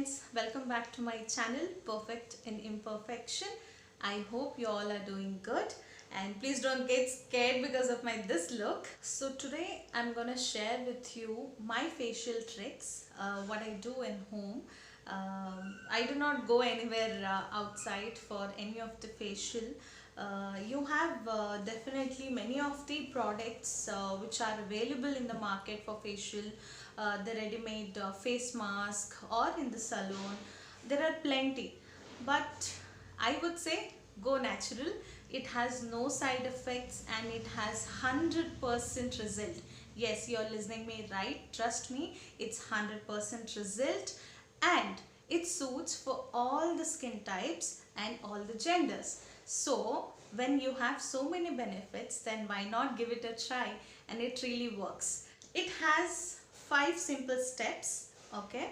friends, welcome back to my channel Perfect in Imperfection. I hope you all are doing good and please don't get scared because of my this look. So today I'm gonna share with you my facial tricks, what I do in home. I do not go anywhere outside for any of the facial. You have definitely many of the products which are available in the market for facial, the ready-made face mask or in the salon. There are plenty, but I would say go natural. It has no side effects and it has 100% result. Yes, you're listening me right. Trust me, it's 100% result and it suits for all the skin types and all the genders. So when you have so many benefits, then why not give it a try, and it really works. It has 5 simple steps, okay,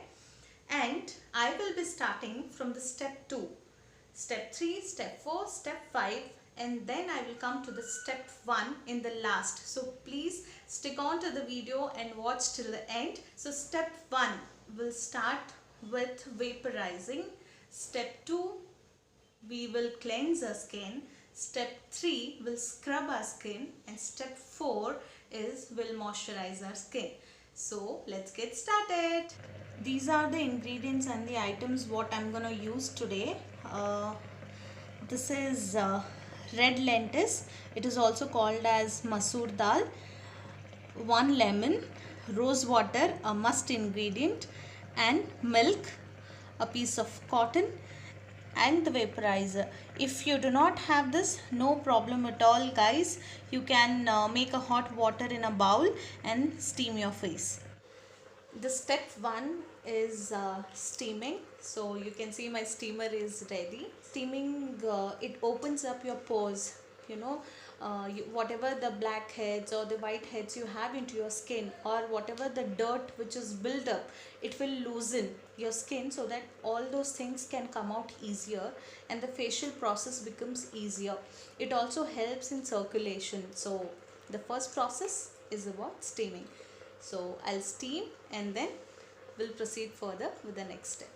and I will be starting from the step 2, step 3, step 4, step 5, and then I will come to the step 1 in the last. So please stick on to the video and watch till the end. So step 1 will start with vaporizing. Step 2, we will cleanse our skin. Step 3 will scrub our skin, and step 4 is will moisturize our skin. So let's get started. These are the ingredients and the items what I'm gonna use today. This is red lentils. It is also called as masoor dal. 1 lemon, rose water, a must ingredient, and milk, a piece of cotton, and the vaporizer. If you do not have this, no problem at all guys. You can make a hot water in a bowl and steam your face. The step 1 is steaming. So you can see my steamer is ready. Steaming, it opens up your pores, you know, whatever the blackheads or the whiteheads you have into your skin, or whatever the dirt which is built up, it will loosen your skin so that all those things can come out easier and the facial process becomes easier. It also helps in circulation. So the first process is about steaming. So I'll steam and then we'll proceed further with the next step.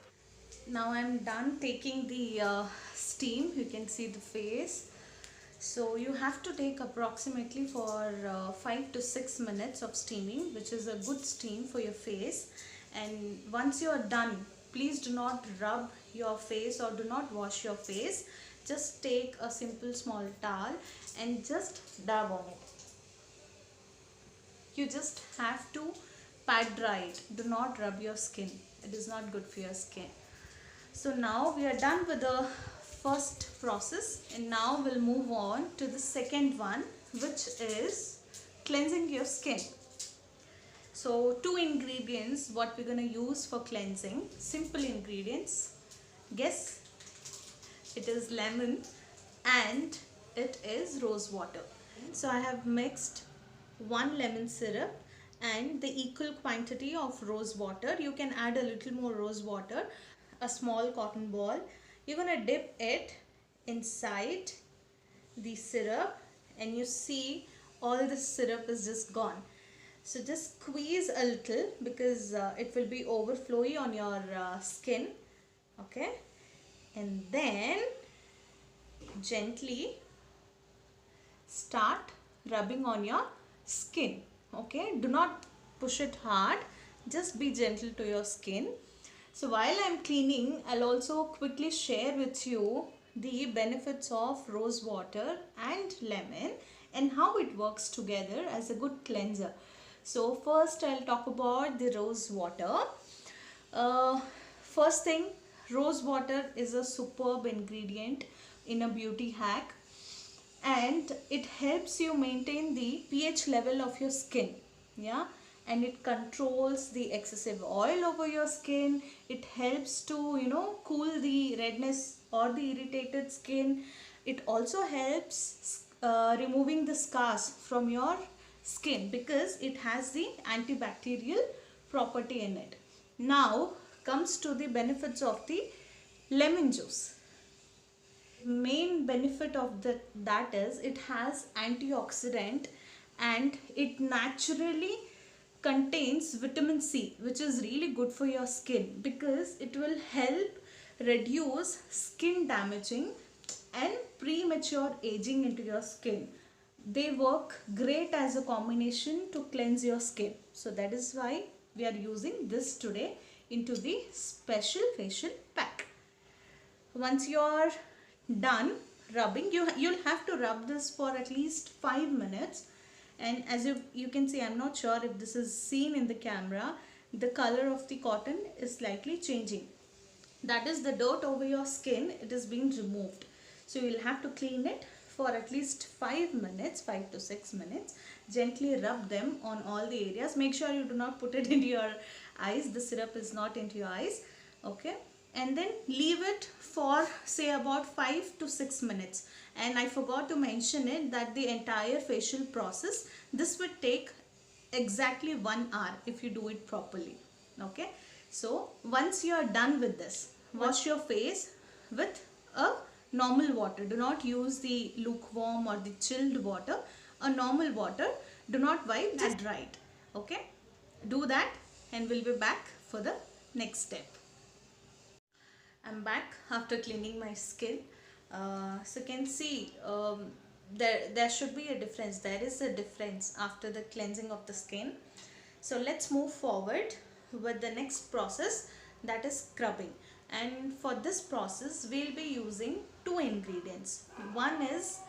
Now I'm done taking the steam. You can see the face. So you have to take approximately for 5 to 6 minutes of steaming, which is a good steam for your face. And once you are done, please do not rub your face or do not wash your face. Just take a simple small towel and just dab on it. You just have to pat dry it. Do not rub your skin. It is not good for your skin. So now we are done with the first process, and now we'll move on to the second one, which is cleansing your skin. So 2 ingredients what we're going to use for cleansing. Simple ingredients. Guess, it is lemon and it is rose water. So I have mixed 1 lemon syrup and the equal quantity of rose water. You can add a little more rose water. A small cotton ball. You're gonna dip it inside the syrup, and you see all the syrup is just gone. So just squeeze a little because it will be overflowy on your skin, okay, and then gently start rubbing on your skin, okay. Do not push it hard, just be gentle to your skin. So while I'm cleaning, I'll also quickly share with you the benefits of rose water and lemon and how it works together as a good cleanser. So first I'll talk about the rose water. First thing, rose water is a superb ingredient in a beauty hack, and it helps you maintain the pH level of your skin, yeah, and it controls the excessive oil over your skin. It helps to, you know, cool the redness or the irritated skin. It also helps removing the scars from your skin because it has the antibacterial property in it. Now comes to the benefits of the lemon juice. Main benefit of that is it has antioxidant, and it naturally contains vitamin C, which is really good for your skin because it will help reduce skin damaging and premature aging into your skin. They work great as a combination to cleanse your skin. So that is why we are using this today into the special facial pack. Once you are done rubbing, you'll have to rub this for at least 5 minutes. And as you can see, I'm not sure if this is seen in the camera, the color of the cotton is slightly changing. That is the dirt over your skin, it is being removed. So you will have to clean it for at least 5 minutes, 5 to 6 minutes. Gently rub them on all the areas. Make sure you do not put it into your eyes. The syrup is not into your eyes. Okay. And then leave it for say about 5 to 6 minutes. And I forgot to mention it that the entire facial process, this would take exactly 1 hour if you do it properly. Okay. So once you are done with this, wash your face with a normal water. Do not use the lukewarm or the chilled water. A normal water. Do not wipe, just dry it. Okay. Do that and we'll be back for the next step. I'm back after cleaning my skin. So you can see there should be a difference. There is a difference after the cleansing of the skin. So let's move forward with the next process, that is scrubbing. And for this process we'll be using 2 ingredients. One is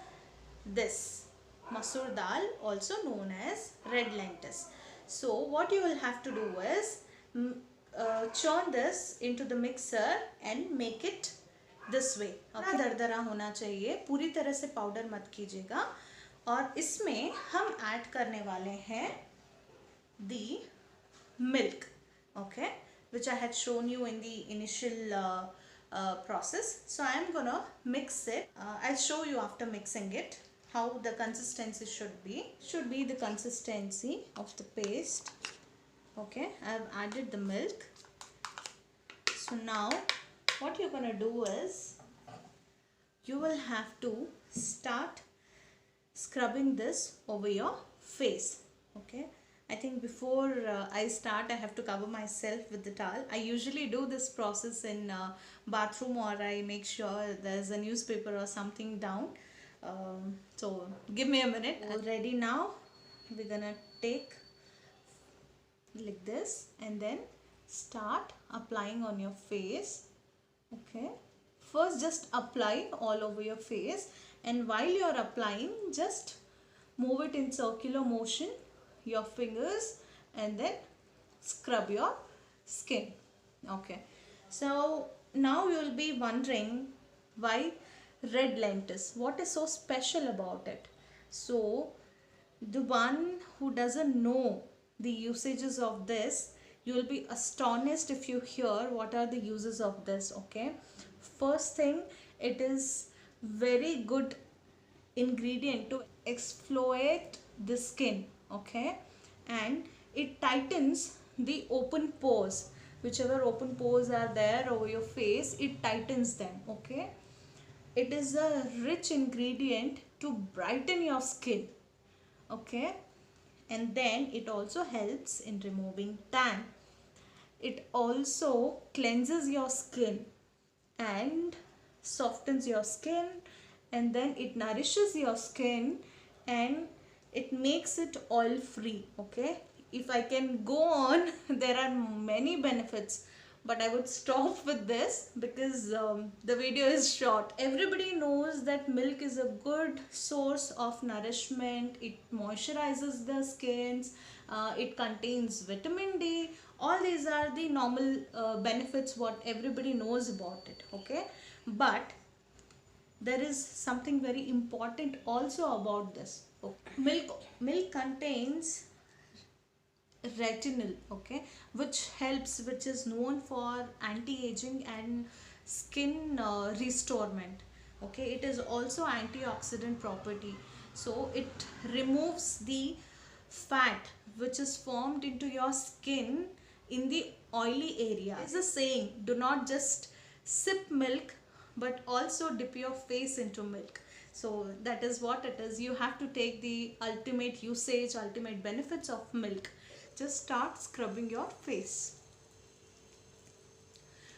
this masoor dal, also known as red lentils. So what you will have to do is churn this into the mixer and make it this way. दरदरा होना चाहिए, पूरी तरह से powder मत कीजिएगा. और इसमें हम ऐड करने वाले हैं the milk, okay, which I had shown you in the initial process. So I am gonna mix it. I'll show you after mixing it how the consistency should be. Should be the consistency of the paste. Okay, I have added the milk. So now what you're gonna do is you will have to start scrubbing this over your face. Okay, I think before I start I have to cover myself with the towel. I usually do this process in bathroom, or I make sure there's a newspaper or something down. So give me a minute. Ready now. We're gonna take like this and then start applying on your face. Okay, first just apply all over your face, and while you're applying just move it in circular motion, your fingers, and then scrub your skin. Okay, so now you'll be wondering why red lentils, what is so special about it? So the one who doesn't know the usages of this, you will be astonished if you hear what are the uses of this. Okay, first thing, it is very good ingredient to exfoliate the skin. Okay, and it tightens the open pores, whichever open pores are there over your face, it tightens them. Okay, it is a rich ingredient to brighten your skin. Okay, and then it also helps in removing tan. It also cleanses your skin and softens your skin, and then it nourishes your skin and it makes it oil free. Okay, if I can go on there are many benefits, but I would stop with this because the video is short. Everybody knows that milk is a good source of nourishment. It moisturizes the skins, it contains vitamin D. All these are the normal benefits what everybody knows about it. Okay, but there is something very important also about this. Okay. Milk contains retinol, okay, which is known for anti-aging and skin restorement. Okay, it is also antioxidant property, so it removes the fat which is formed into your skin in the oily area. There's a saying, do not just sip milk but also dip your face into milk. So that is what it is. You have to take the ultimate usage, ultimate benefits of milk. just start scrubbing your face.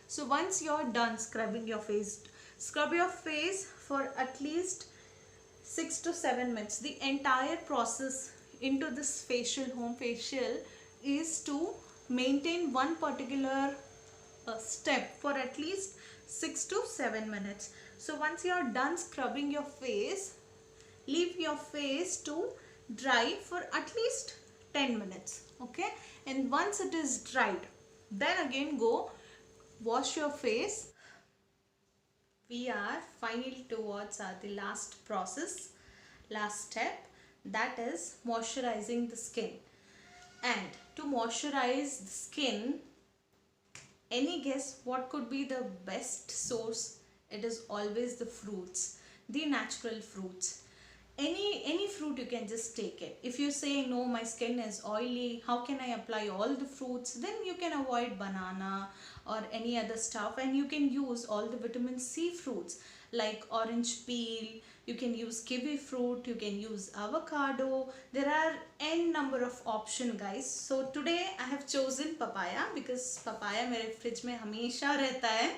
So once you're done scrubbing your face, scrub your face for at least 6 to 7 minutes. The entire process into this facial, home facial, is to maintain one particular step for at least 6 to 7 minutes. So once you are done scrubbing your face, leave your face to dry for at least 10 minutes. Okay, and once it is dried, then again go wash your face. We are finally towards the last process, last step, that is moisturizing the skin. And to moisturize the skin, any guess what could be the best source? It is always the fruits, the natural fruits. Any fruit, you can just take it. If you say no, my skin is oily, how can I apply all the fruits? Then you can avoid banana or any other stuff, and you can use all the vitamin C fruits like orange peel. You can use kiwi fruit, you can use avocado. There are n number of option, guys. So today I have chosen papaya because papaya मेरे fridge में हमेशा रहता है.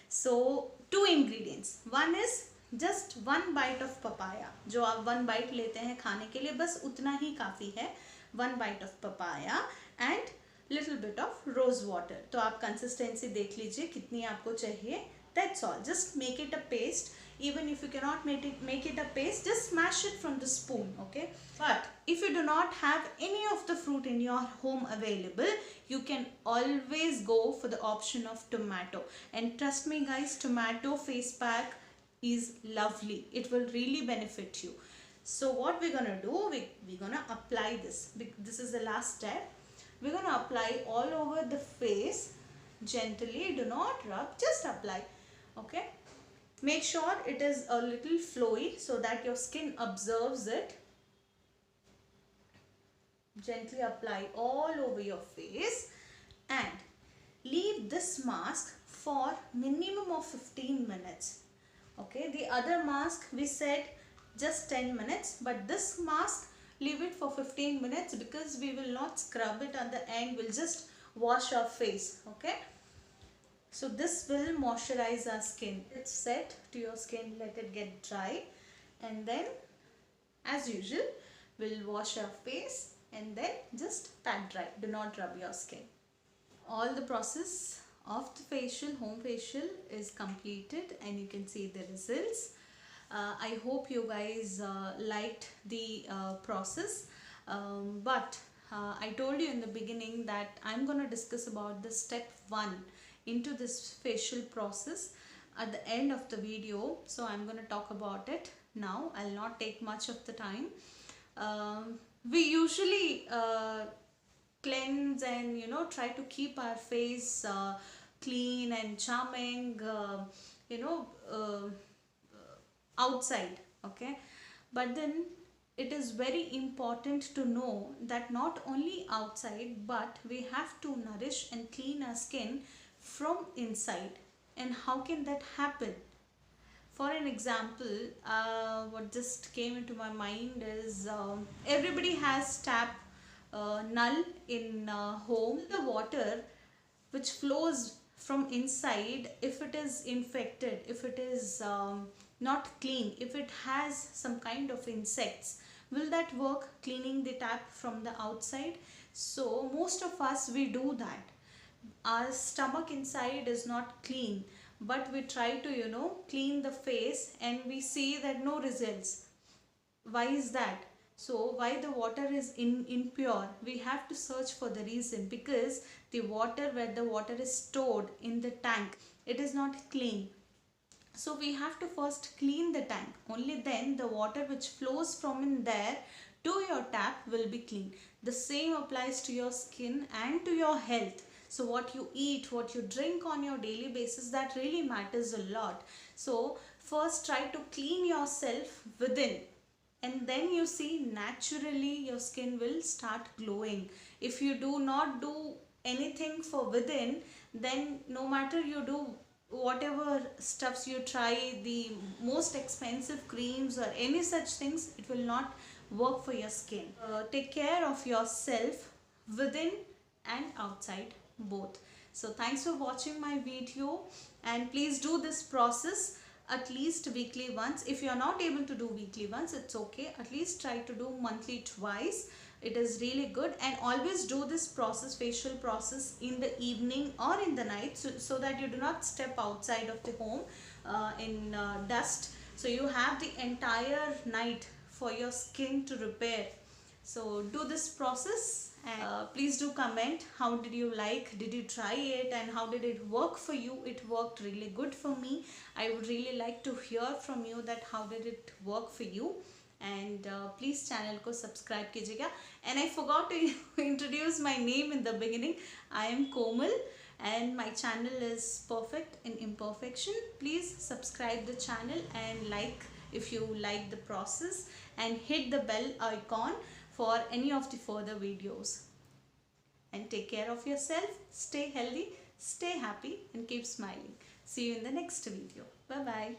So 2 ingredients. One is just 1 bite of papaya. जो आप 1 bite लेते हैं खाने के लिए, बस उतना ही काफ़ी है. 1 bite of papaya and little bit of rose water. तो आप consistency देख लीजिए कितनी आपको चाहिए. That's all. Just make it a paste. Even if you cannot make it a paste, just smash it from the spoon. Okay. But if you do not have any of the fruit in your home available, you can always go for the option of tomato. And trust me, guys, tomato face pack is lovely. It will really benefit you. So what we're gonna do, we're gonna apply this. This is the last step. We're gonna apply all over the face gently. Do not rub, just apply. Okay, make sure it is a little flowy so that your skin absorbs it. Gently apply all over your face and leave this mask for minimum of 15 minutes. Okay, the other mask we said just 10 minutes, but this mask leave it for 15 minutes because we will not scrub it at the end. We'll just wash our face. Okay, so this will moisturize our skin. It's set to your skin, let it get dry, and then as usual we'll wash our face and then just pat dry. Do not rub your skin. All the process of the facial, home facial, is completed and you can see the results. I hope you guys liked the process, but I told you in the beginning that I'm gonna discuss about the step 1 into this facial process at the end of the video. So I'm going to talk about it now. I'll not take much of the time. We usually cleanse and try to keep our face clean and charming outside. Okay, but then it is very important to know that not only outside, but we have to nourish and clean our skin from inside. And how can that happen? For an example, what just came into my mind is everybody has tap null in home. The water which flows from inside, if it is infected, if it is not clean, if it has some kind of insects, will that work cleaning the tap from the outside? So most of us, we do that. Our stomach inside is not clean, but we try to clean the face and we see that no results. Why is that? So why the water is impure? We have to search for the reason, because the water, where the water is stored in the tank, it is not clean. So we have to first clean the tank. Only then the water which flows from in there to your tap will be clean. The same applies to your skin and to your health. So what you eat, what you drink on your daily basis, that really matters a lot. So first try to clean yourself within, and then you see naturally your skin will start glowing. If you do not do anything for within, then no matter you do whatever stuffs you try, the most expensive creams or any such things, it will not work for your skin. Take care of yourself within and outside both. So thanks for watching my video, and please do this process at least weekly once. If you are not able to do weekly once, it's okay, at least try to do monthly twice. It is really good. And always do this process, facial process, in the evening or in the night, so that you do not step outside of the home in dust. So you have the entire night for your skin to repair. So do this process, and please do comment how did you like, did you try it, and how did it work for you. It worked really good for me. I would really like to hear from you that how did it work for you. And please channel को subscribe कीजिएगा. And I forgot to introduce my name in the beginning. I am Komal and my channel is Perfect in Imperfection. Please subscribe the channel and like if you like the process, and hit the bell icon for any of the further videos. And take care of yourself, stay healthy, stay happy, and keep smiling. See you in the next video. Bye bye.